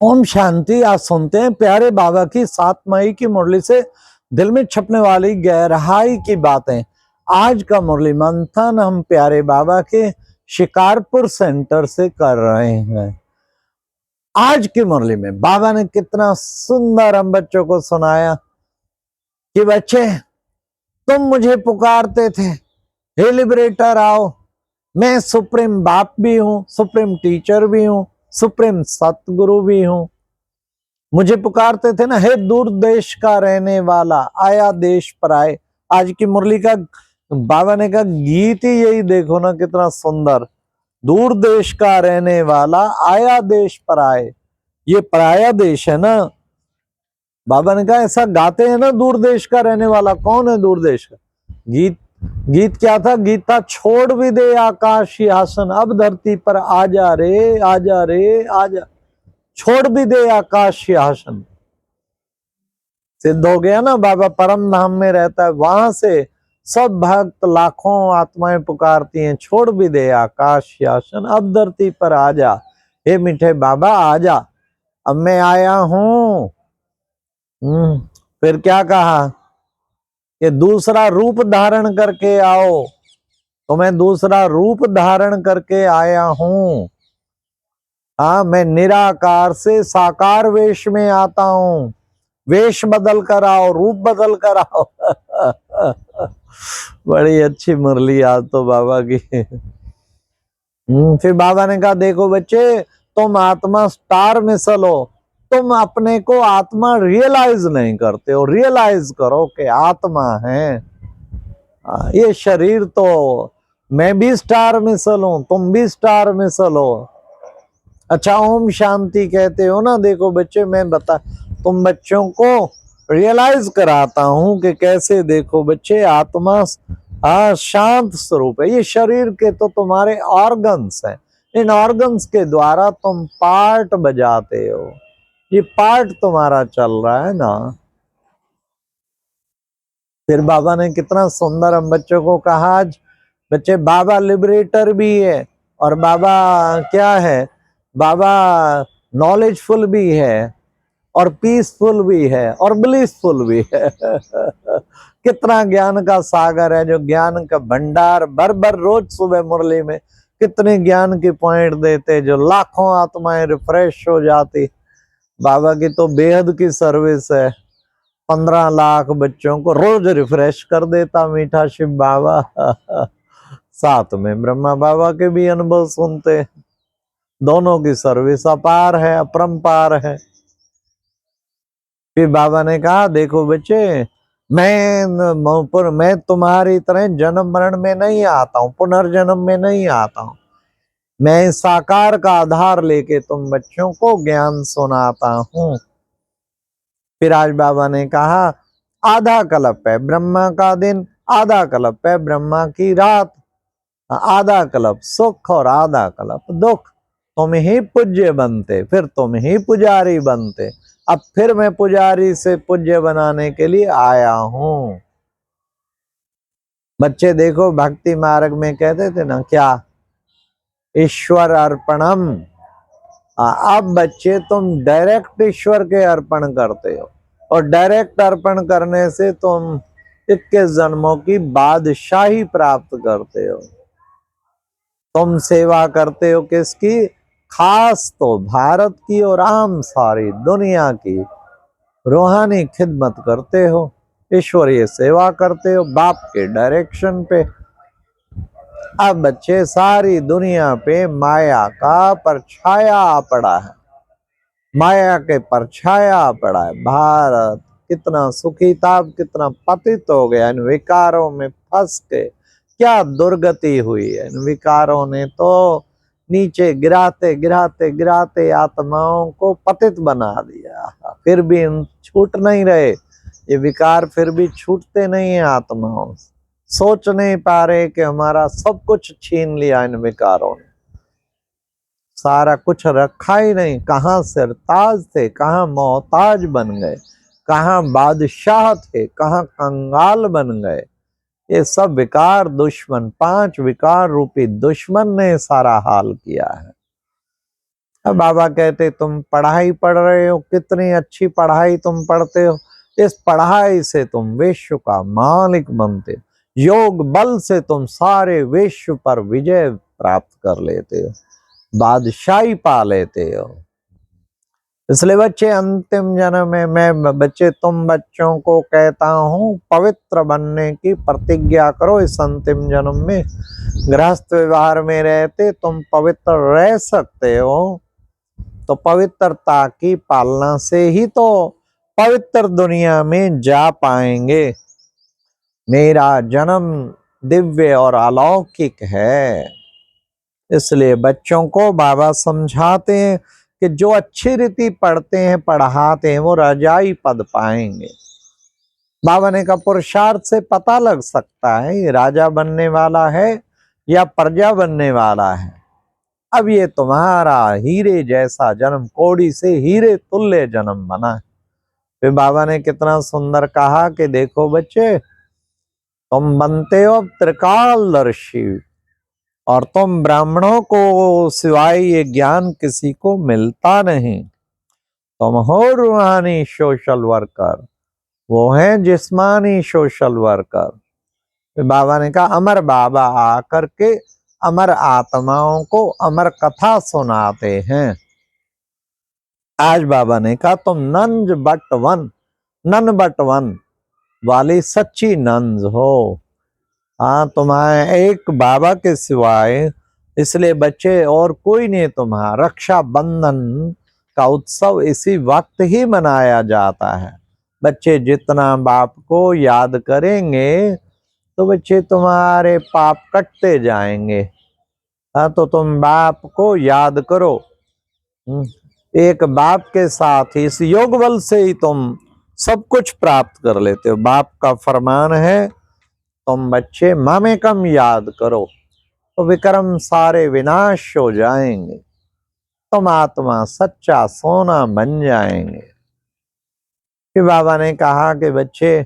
ओम शांति। आज सुनते हैं प्यारे बाबा की 7 मई की मुरली से दिल में छपने वाली गहराई की बातें। आज का मुरली मंथन हम प्यारे बाबा के शिकारपुर सेंटर से कर रहे हैं। आज की मुरली में बाबा ने कितना सुंदर हम बच्चों को सुनाया कि बच्चे, तुम मुझे पुकारते थे, हे लिबरेटर आओ। मैं सुप्रीम बाप भी हूं, सुप्रीम टीचर भी हूं, सुप्रीम सतगुरु भी हूं। मुझे पुकारते थे ना, हे दूर देश का रहने वाला, आया देश पर आए। आज की मुरली का बाबा ने कहा गीत ही यही देखो ना, कितना सुंदर। दूर देश का रहने वाला, आया देश पर आए। ये पराया देश है ना। बाबा ने कहा ऐसा गाते हैं ना, दूर देश का रहने वाला। कौन है दूर देश का? गीत क्या था? गीत था, छोड़ भी दे आकाश सिंहासन, अब धरती पर आजा रे, आजा रे, आजा। छोड़ भी दे आकाश सिंहासन। सिद्ध हो गया ना, बाबा परम धाम में रहता है, वहां से सब भक्त लाखों आत्माएं पुकारती हैं, छोड़ भी दे आकाश सिंहासन, अब धरती पर आजा। हे मीठे बाबा आजा, अब मैं आया हूं। फिर क्या कहा? कि दूसरा रूप धारण करके आओ। तो मैं दूसरा रूप धारण करके आया हूं। हाँ, मैं निराकार से साकार वेश में आता हूं। वेश बदल कर आओ, रूप बदल कर आओ। बड़ी अच्छी मुरली आज तो बाबा की। फिर बाबा ने कहा देखो बच्चे, तुम आत्मा स्टार मिसल हो, तुम अपने को आत्मा रियलाइज नहीं करते हो। रियलाइज करो कि आत्मा है। ये शरीर तो, मैं भी स्टार मिसल हूं, तुम भी स्टार मिसल हो। अच्छा, ओम शांति कहते हो ना। देखो बच्चे, मैं तुम बच्चों को रियलाइज कराता हूं कि कैसे। देखो बच्चे, आत्मा शांत स्वरूप है। ये शरीर के तो तुम्हारे ऑर्गन्स हैं, इन ऑर्गन्स के द्वारा तुम पार्ट बजाते हो। ये पार्ट तुम्हारा चल रहा है ना। फिर बाबा ने कितना सुंदर हम बच्चों को कहा आज, बच्चे बाबा लिबरेटर भी है, और बाबा क्या है? बाबा नॉलेजफुल भी है, और पीसफुल भी है, और ब्लिसफुल भी है। कितना ज्ञान का सागर है, जो ज्ञान का भंडार भर भर रोज सुबह मुरली में कितने ज्ञान की पॉइंट देते, जो लाखों आत्माएं रिफ्रेश हो जाती। बाबा की तो बेहद की सर्विस है। 15 लाख बच्चों को रोज रिफ्रेश कर देता मीठा शिव बाबा। साथ में ब्रह्मा बाबा के भी अनुभव सुनते। दोनों की सर्विस अपार है, अपरंपार है। फिर बाबा ने कहा देखो बच्चे, मैं तुम्हारी तरह जन्म मरण में नहीं आता हूं, पुनर्जन्म में नहीं आता हूं। मैं साकार का आधार लेके तुम बच्चों को ज्ञान सुनाता हूं। फिर आज बाबा ने कहा आधा कल्प है ब्रह्मा का दिन, आधा कल्प है ब्रह्मा की रात, आधा कल्प सुख और आधा कल्प दुख। तुम ही पूज्य बनते, फिर तुम ही पुजारी बनते। अब फिर मैं पुजारी से पूज्य बनाने के लिए आया हूं। बच्चे देखो, भक्ति मार्ग में कहते थे ना क्या, ईश्वर अर्पणम। अब बच्चे तुम डायरेक्ट ईश्वर के अर्पण करते हो, और डायरेक्ट अर्पण करने से तुम 21 जन्मों की बादशाही प्राप्त करते हो। तुम सेवा करते हो किसकी? खास तो भारत की और आम सारी दुनिया की रूहानी खिदमत करते हो, ईश्वरीय सेवा करते हो, बाप के डायरेक्शन पे। अब बच्चे, सारी दुनिया पे माया का परछाया पड़ा है, माया के परछाया पड़ा है। भारत कितना सुखी था, कितना पतित हो गया इन विकारों में फंस के। क्या दुर्गति हुई है, इन विकारों ने तो नीचे गिराते गिराते गिराते आत्माओं को पतित बना दिया। फिर भी छूट नहीं रहे ये विकार, फिर भी छूटते नहीं है आत्माओं से। सोच नहीं पा रहे कि हमारा सब कुछ छीन लिया इन विकारों ने, सारा कुछ रखा ही नहीं। कहाँ सरताज थे, कहाँ मोहताज बन गए, कहाँ बादशाह थे, कहाँ कंगाल बन गए। ये सब विकार दुश्मन, 5 विकार रूपी दुश्मन ने सारा हाल किया है। अब बाबा कहते तुम पढ़ाई पढ़ रहे हो, कितनी अच्छी पढ़ाई तुम पढ़ते हो, इस पढ़ाई से तुम विश्व का मालिक बनते हो, योग बल से तुम सारे विश्व पर विजय प्राप्त कर लेते हो, बादशाही पा लेते हो। इसलिए बच्चे अंतिम जन्म में मैं बच्चे तुम बच्चों को कहता हूँ पवित्र बनने की प्रतिज्ञा करो। इस अंतिम जन्म में गृहस्थ व्यवहार में रहते तुम पवित्र रह सकते हो, तो पवित्रता की पालना से ही तो पवित्र दुनिया में जा पाएंगे। मेरा जन्म दिव्य और अलौकिक है। इसलिए बच्चों को बाबा समझाते हैं कि जो अच्छी रीति पढ़ते हैं पढ़ाते हैं वो रजाई पद पाएंगे। बाबा ने कहा पुरुषार्थ से पता लग सकता है ये राजा बनने वाला है या प्रजा बनने वाला है। अब ये तुम्हारा हीरे जैसा जन्म, कोड़ी से हीरे तुल्य जन्म बना है। फिर बाबा ने कितना सुंदर कहा कि देखो बच्चे, तुम बनते हो त्रिकालदर्शी, और तुम ब्राह्मणों को सिवाय ये ज्ञान किसी को मिलता नहीं। तुम हो रूहानी सोशल वर्कर, वो है जिस्मानी सोशल वर्कर। फिर बाबा ने कहा अमर बाबा आकर के अमर आत्माओं को अमर कथा सुनाते हैं। आज बाबा ने कहा तुम नन बट वन वाली सच्ची नंज हो। हाँ, तुम्हारे एक बाबा के सिवाय, इसलिए बच्चे और कोई नहीं तुम्हारा। रक्षाबंधन का उत्सव इसी वक्त ही मनाया जाता है। बच्चे जितना बाप को याद करेंगे तो बच्चे तुम्हारे पाप कटते जाएंगे। हाँ, तो तुम बाप को याद करो। एक बाप के साथ ही इस योग बल से ही तुम सब कुछ प्राप्त कर लेते हो। बाप का फरमान है तुम बच्चे ममेकम याद करो तो विक्रम सारे विनाश हो जाएंगे, तुम आत्मा सच्चा सोना बन जाएंगे। फिर बाबा ने कहा कि बच्चे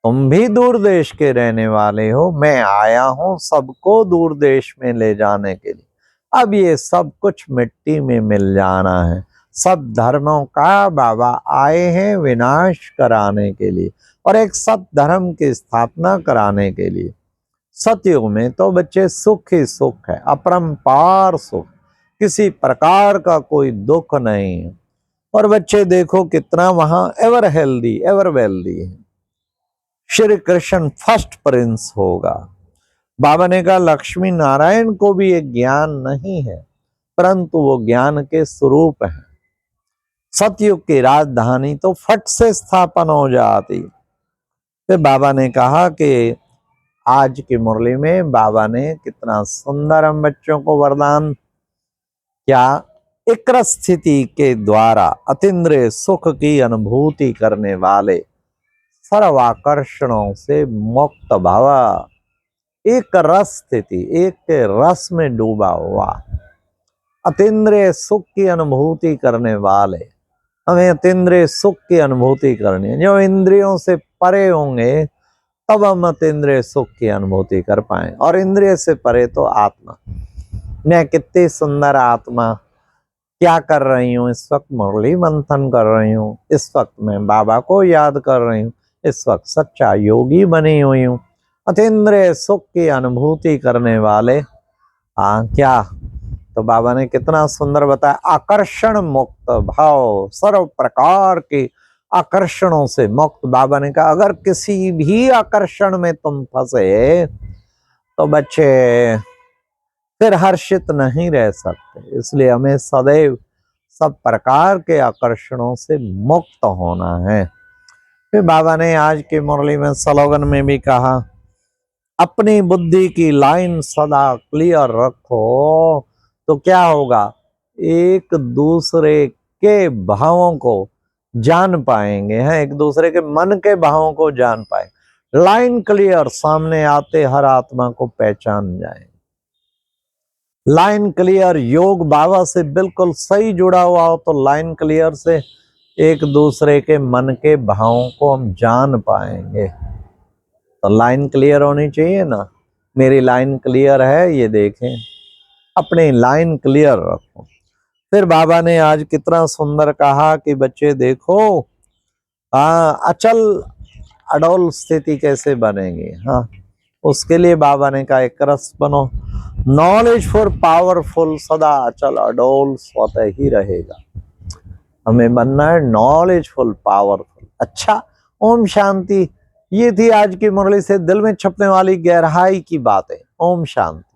तुम भी दूर देश के रहने वाले हो, मैं आया हूं सबको दूर देश में ले जाने के लिए। अब ये सब कुछ मिट्टी में मिल जाना है। सब धर्मों का बाबा आए हैं विनाश कराने के लिए और एक सत धर्म की स्थापना कराने के लिए। सतयुग में तो बच्चे सुख ही सुख है, अपरंपार सुख, किसी प्रकार का कोई दुख नहीं है। और बच्चे देखो कितना वहां एवर हेल्दी एवर वेल्दी है। श्री कृष्ण फर्स्ट प्रिंस होगा। बाबा ने कहा लक्ष्मी नारायण को भी एक ज्ञान नहीं है, परंतु वो ज्ञान के स्वरूप है। सतयुग की राजधानी तो फट से स्थापन हो जाती। फिर बाबा ने कहा कि आज की मुरली में बाबा ने कितना सुंदर हम बच्चों को वरदान, क्या इक्र स्थिति के द्वारा अतीन्द्रिय सुख की अनुभूति करने वाले सर्वाकर्षणों से मुक्त भावा, एक रस स्थिति, एक के रस में डूबा हुआ अतीन्द्रिय सुख की अनुभूति करने वाले। हमें अतीन्द्रिय सुख की अनुभूति करनी है। जो इंद्रियों से परे होंगे तब हम अतीन्द्रिय सुख की अनुभूति कर पाए। और इंद्रिय से परे तो आत्मा, मैं कितनी सुंदर आत्मा क्या कर रही हूँ इस वक्त, मुरली मंथन कर रही हूँ, इस वक्त मैं बाबा को याद कर रही हूँ, इस वक्त सच्चा योगी बनी हुई हूँ। अतीन्द्रिय सुख की अनुभूति करने वाले क्या, तो बाबा ने कितना सुंदर बताया, आकर्षण मुक्त भाव, सर्व प्रकार के आकर्षणों से मुक्त। बाबा ने कहा अगर किसी भी आकर्षण में तुम फंसे तो बच्चे फिर हर्षित नहीं रह सकते। इसलिए हमें सदैव सब प्रकार के आकर्षणों से मुक्त होना है। फिर बाबा ने आज की मुरली में स्लोगन में भी कहा अपनी बुद्धि की लाइन सदा क्लियर रखो, तो क्या होगा, एक दूसरे के भावों को जान पाएंगे हैं, एक दूसरे के मन के भावों को जान पाए। लाइन क्लियर, सामने आते हर आत्मा को पहचान जाए। लाइन क्लियर, योग बाबा से बिल्कुल सही जुड़ा हुआ हो तो लाइन क्लियर से एक दूसरे के मन के भावों को हम जान पाएंगे। तो लाइन क्लियर होनी चाहिए ना। मेरी लाइन क्लियर है, ये देखें, अपनी लाइन क्लियर रखो। फिर बाबा ने आज कितना सुंदर कहा कि बच्चे देखो अचल अडोल स्थिति कैसे बनेगी। हाँ, उसके लिए बाबा ने कहा एक रस बनो, नॉलेजफुल पावरफुल, सदा अचल अडोल स्वतः ही रहेगा। हमें बनना है नॉलेजफुल पावरफुल। अच्छा, ओम शांति। ये थी आज की मुरली से दिल में छपने वाली गहराई की बातें। ओम शांति।